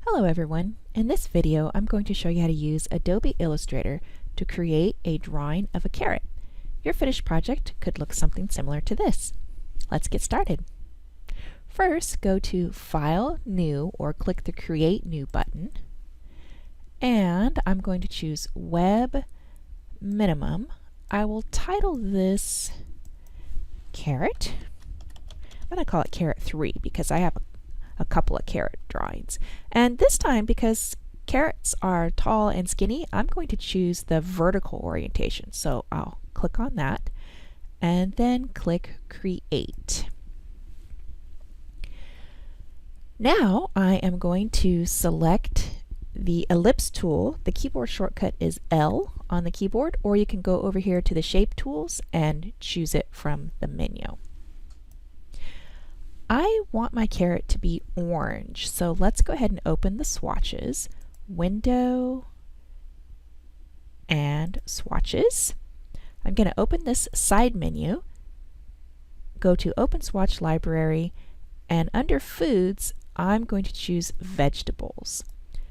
Hello everyone. In this video I'm going to show you how to use Adobe Illustrator to create a drawing of a carrot. Your finished project could look something similar to this. Let's get started. First, go to File, New, or click the Create New button. And I'm going to choose Web Minimum. I will title this Carrot. I'm going to call it Carrot 3 because I have a couple of carrot drawings. And this time, because carrots are tall and skinny, I'm going to choose the vertical orientation. So I'll click on that and then click Create. Now I am going to select the ellipse tool. The keyboard shortcut is L on the keyboard, or you can go over here to the shape tools and choose it from the menu. I want my carrot to be orange, so let's go ahead and open the swatches, Window and Swatches. I'm going to open this side menu, go to Open Swatch Library, and under Foods, I'm going to choose Vegetables.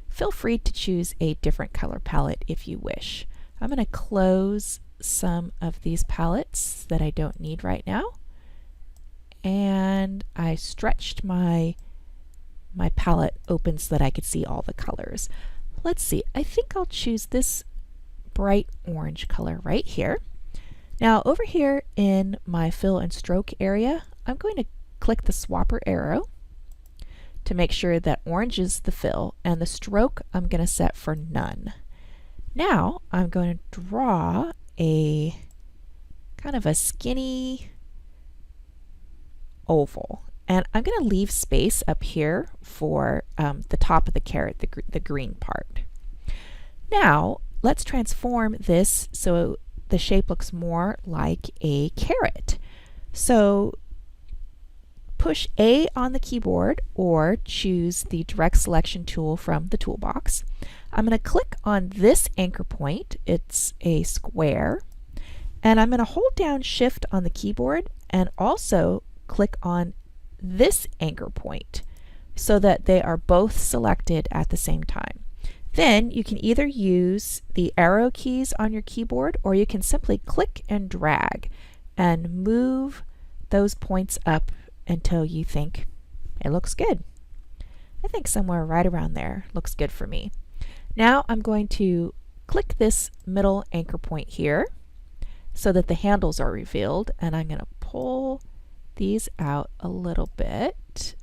Feel free to choose a different color palette if you wish. I'm going to close some of these palettes that I don't need right now. And I stretched my palette open so that I could see all the colors. Let's see, I think I'll choose this bright orange color right here. Now over here in my fill and stroke area, I'm going to click the swapper arrow to make sure that orange is the fill, and the stroke I'm going to set for none. Now I'm going to draw a kind of a skinny oval, and I'm going to leave space up here for the top of the carrot, the green part. Now let's transform this so the shape looks more like a carrot. So push A on the keyboard or choose the direct selection tool from the toolbox. I'm going to click on this anchor point, it's a square, and I'm going to hold down Shift on the keyboard and also click on this anchor point so that they are both selected at the same time. Then you can either use the arrow keys on your keyboard, or you can simply click and drag and move those points up until you think it looks good. I think somewhere right around there looks good for me. Now I'm going to click this middle anchor point here so that the handles are revealed, and I'm going to pull these out a little bit,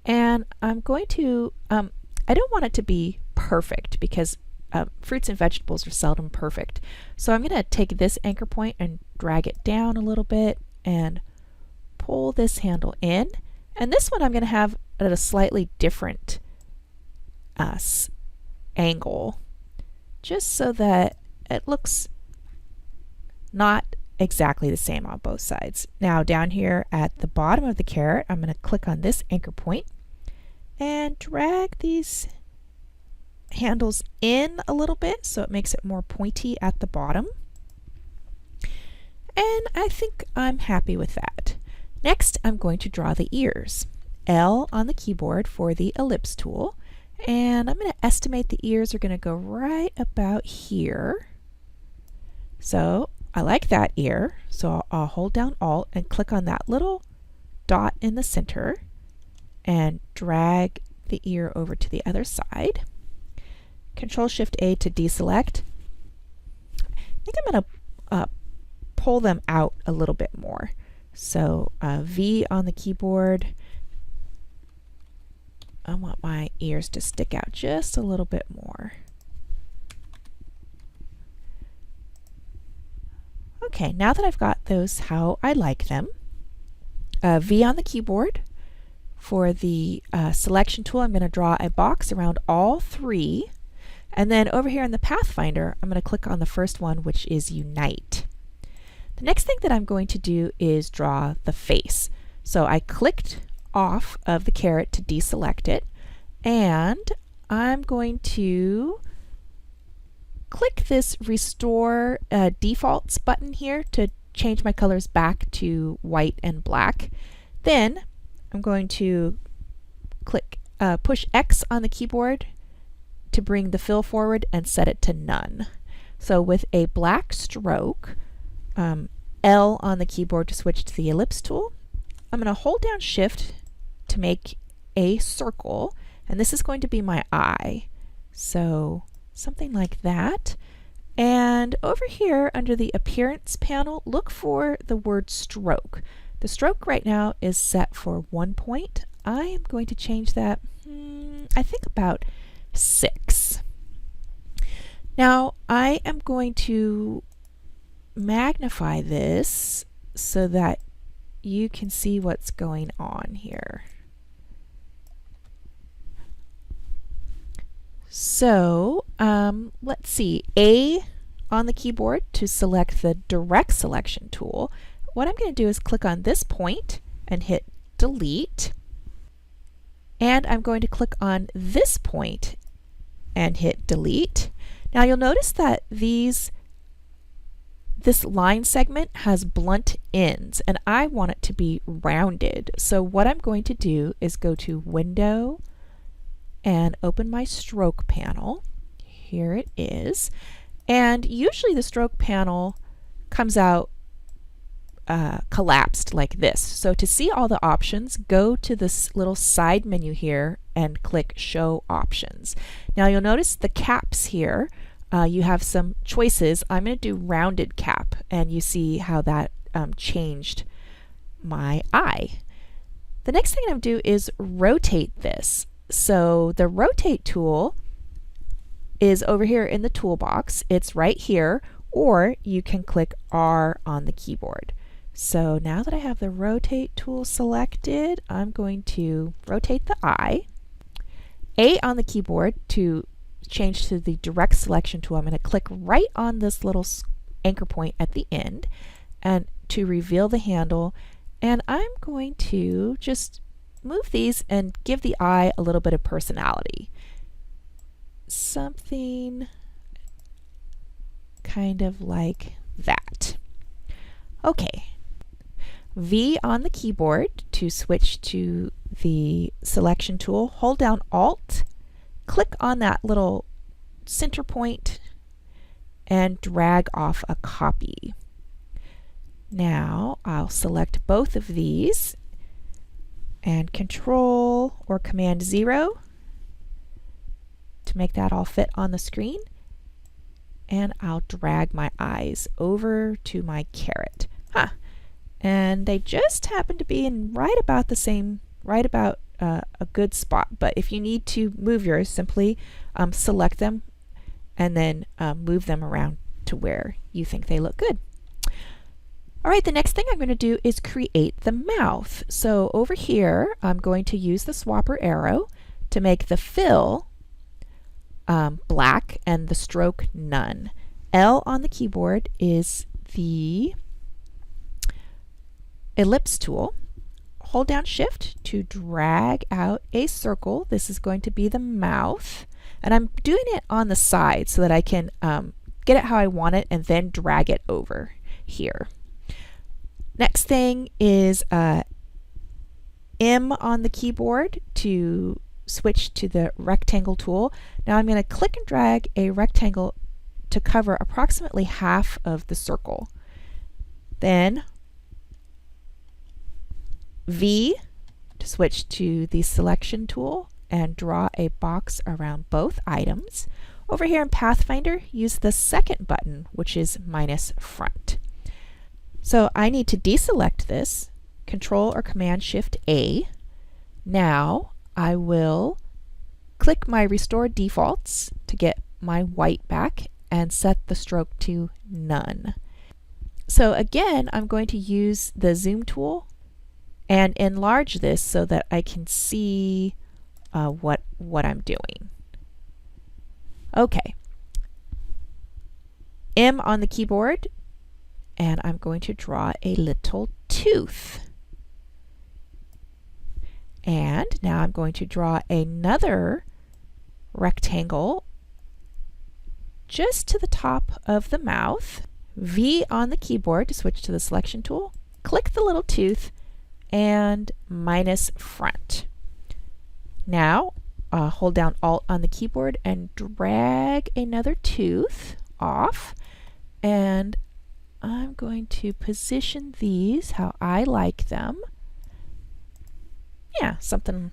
and I'm going to I don't want it to be perfect because fruits and vegetables are seldom perfect, so I'm going to take this anchor point and drag it down a little bit and pull this handle in, and this one I'm going to have at a slightly different angle just so that it looks not exactly the same on both sides. Now down here at the bottom of the carrot, I'm going to click on this anchor point and drag these handles in a little bit so it makes it more pointy at the bottom. And I think I'm happy with that. Next, I'm going to draw the ears. L on the keyboard for the ellipse tool, and I'm going to estimate the ears are going to go right about here. So I like that ear, so I'll hold down Alt and click on that little dot in the center and drag the ear over to the other side. Control Shift A to deselect. I think I'm going to pull them out a little bit more. So V on the keyboard. I want my ears to stick out just a little bit more. Okay, now that I've got those how I like them, V on the keyboard. For the selection tool, I'm going to draw a box around all three, and then over here in the Pathfinder, I'm going to click on the first one, which is Unite. The next thing that I'm going to do is draw the face. So I clicked off of the carrot to deselect it, and I'm going to click this Restore Defaults button here to change my colors back to white and black. Then I'm going to click push X on the keyboard to bring the fill forward and set it to none. So with a black stroke, L on the keyboard to switch to the ellipse tool. I'm going to hold down Shift to make a circle, and this is going to be my eye. So something like that. And over here under the Appearance panel, look for the word stroke. The stroke right now is set for 1 point. I am going to change that, I think about 6. Now I am going to magnify this so that you can see what's going on here. So let's see, A on the keyboard to select the direct selection tool. What I'm going to do is click on this point and hit delete, and I'm going to click on this point and hit delete. Now you'll notice that this line segment has blunt ends, and I want it to be rounded. So what I'm going to do is go to Window and open my stroke panel. Here it is. And usually the stroke panel comes out collapsed like this. So to see all the options, go to this little side menu here and click Show Options. Now you'll notice the caps here. You have some choices. I'm going to do rounded cap, and you see how that changed my eye. The next thing I'm going to do is rotate this. So the rotate tool is over here in the toolbox. It's right here, or you can click R on the keyboard. So now that I have the rotate tool selected, I'm going to rotate the eye. A on the keyboard to change to the direct selection tool. I'm going to click right on this little anchor point at the end and to reveal the handle, and I'm going to just move these and give the eye a little bit of personality. Something kind of like that. Okay. V on the keyboard to switch to the selection tool. Hold down Alt, click on that little center point, and drag off a copy. Now I'll select both of these and Control or Command 0 to make that all fit on the screen, and I'll drag my eyes over to my caret. And they just happen to be in right about the same, a good spot. But if you need to move yours, simply select them and then move them around to where you think they look good. All right, the next thing I'm going to do is create the mouth. So over here, I'm going to use the swapper arrow to make the fill black and the stroke none. L on the keyboard is the ellipse tool. Hold down Shift to drag out a circle. This is going to be the mouth, and I'm doing it on the side so that I can get it how I want it and then drag it over here. Next thing is M on the keyboard to switch to the rectangle tool. Now I'm going to click and drag a rectangle to cover approximately half of the circle. Then V to switch to the selection tool and draw a box around both items. Over here in Pathfinder, use the second button, which is minus front. So I need to deselect this, Control or Command Shift A. Now I will click my Restore Defaults to get my white back and set the stroke to none. So again, I'm going to use the Zoom tool and enlarge this so that I can see what I'm doing. Okay. M on the keyboard, and I'm going to draw a little tooth. And now I'm going to draw another rectangle just to the top of the mouth. V on the keyboard to switch to the selection tool. Click the little tooth and minus front. Now hold down Alt on the keyboard and drag another tooth off, and I'm going to position these how I like them. Yeah, something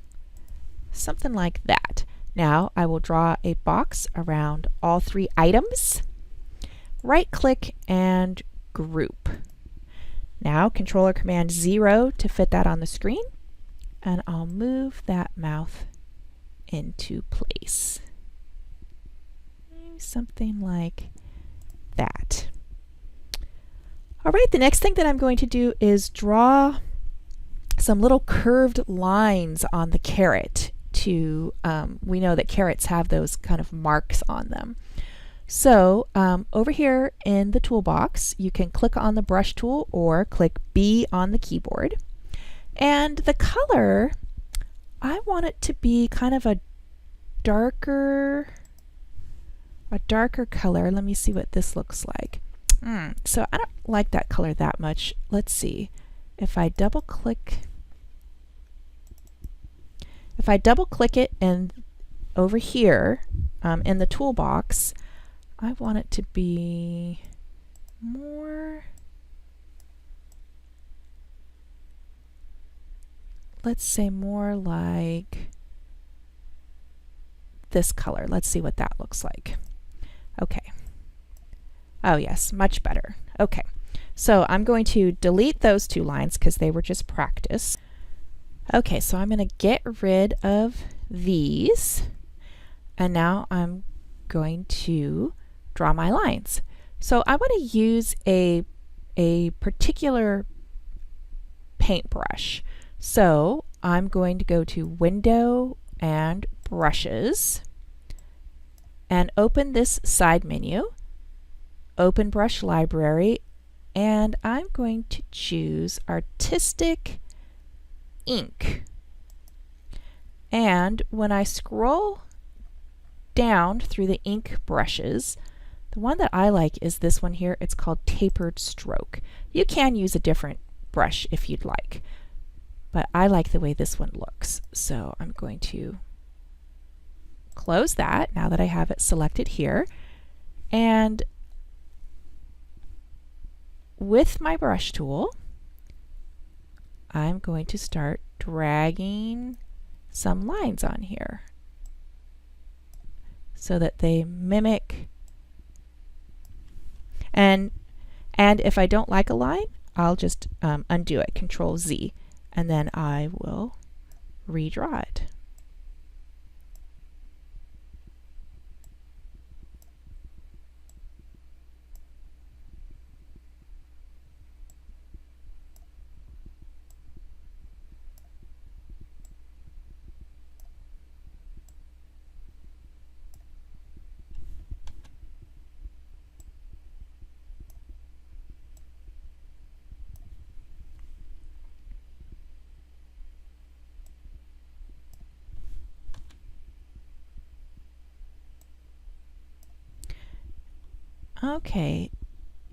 like that. Now I will draw a box around all 3 items. Right click and group. Now Controller Command 0 to fit that on the screen, and I'll move that mouth into place. Maybe something like that. All right, the next thing that I'm going to do is draw some little curved lines on the carrot. We know that carrots have those kind of marks on them. So over here in the toolbox, you can click on the brush tool or click B on the keyboard. And the color, I want it to be kind of a darker color. Let me see what this looks like. So I don't like that color that much. Let's see. If I double click it and over here in the toolbox, I want it to be more, let's say more like this color. Let's see what that looks like. Okay. Oh yes, much better. Okay. So I'm going to delete those 2 lines because they were just practice. Okay, so I'm going to get rid of these, and now I'm going to draw my lines. So I want to use a particular paintbrush. So I'm going to go to Window and Brushes and open this side menu, open Brush Library, and I'm going to choose Artistic Ink. And when I scroll down through the ink brushes, the one that I like is this one here. It's called Tapered Stroke. You can use a different brush if you'd like, but I like the way this one looks. So I'm going to close that now that I have it selected here, and with my brush tool I'm going to start dragging some lines on here so that they mimic, and if I don't like a line, I'll just undo it, Control Z, and then I will redraw it. Okay,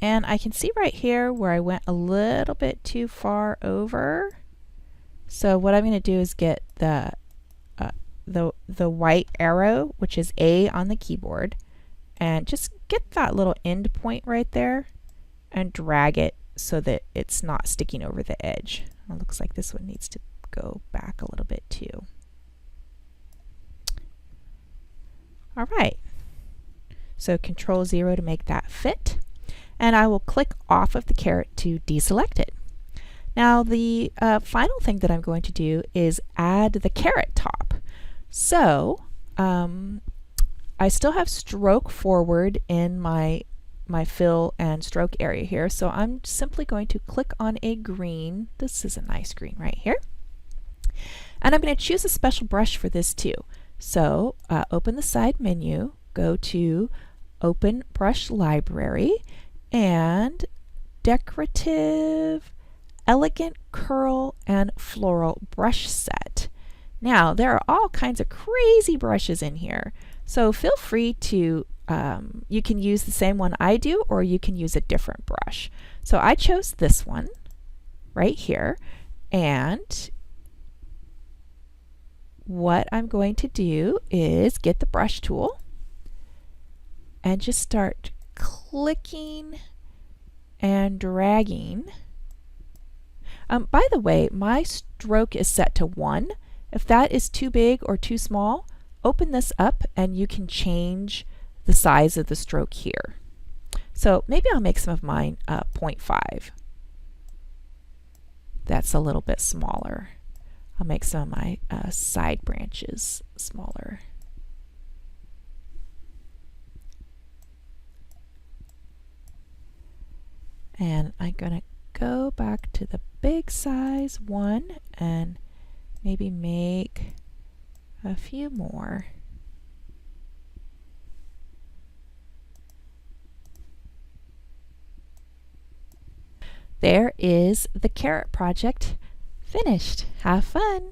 and I can see right here where I went a little bit too far over. So what I'm going to do is get the white arrow, which is A on the keyboard, and just get that little end point right there and drag it so that it's not sticking over the edge. It looks like this one needs to go back a little bit too. All right. So Control 0 to make that fit, and I will click off of the carrot to deselect it. Now the final thing that I'm going to do is add the carrot top. So I still have stroke forward in my fill and stroke area here, so I'm simply going to click on a green. This is a nice green right here, and I'm going to choose a special brush for this too. So open the side menu, go to Open Brush Library, and Decorative Elegant Curl and Floral Brush Set. Now there are all kinds of crazy brushes in here, so feel free to you can use the same one I do, or you can use a different brush. So I chose this one right here, and what I'm going to do is get the brush tool and just start clicking and dragging. By the way, my stroke is set to 1. If that is too big or too small, open this up and you can change the size of the stroke here. So maybe I'll make some of mine 0.5. That's a little bit smaller. I'll make some of my side branches smaller. And I'm going to go back to the big size 1 and maybe make a few more. There is the carrot project finished. Have fun!